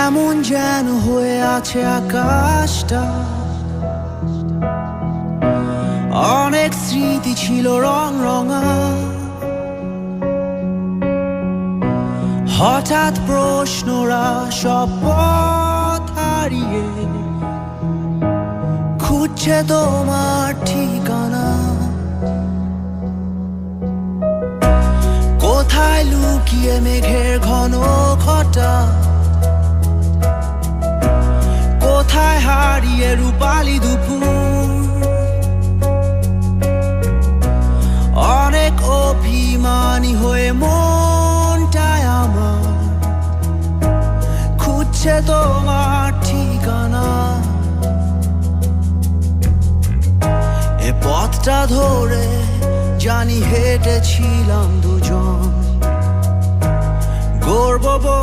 কেমন যেন হয়ে আছে আকাশটা, অনেক স্মৃতি ছিল রং রঙা। হঠাৎ প্রশ্নরা সব পথ হারিয়ে খুঁজছে তোমার ঠিকানা। কোথায় লুকিয়ে মেঘের ঘন ঘটা, কোথায় হারিয়ে রূপালি দুপুর। অনেক অভিমানী হয়ে মনটায় আমার খুঁজছে তোমার ঠিকানা। এ পথটা ধরে জানি হেঁটেছিলাম দুজন, গর্ব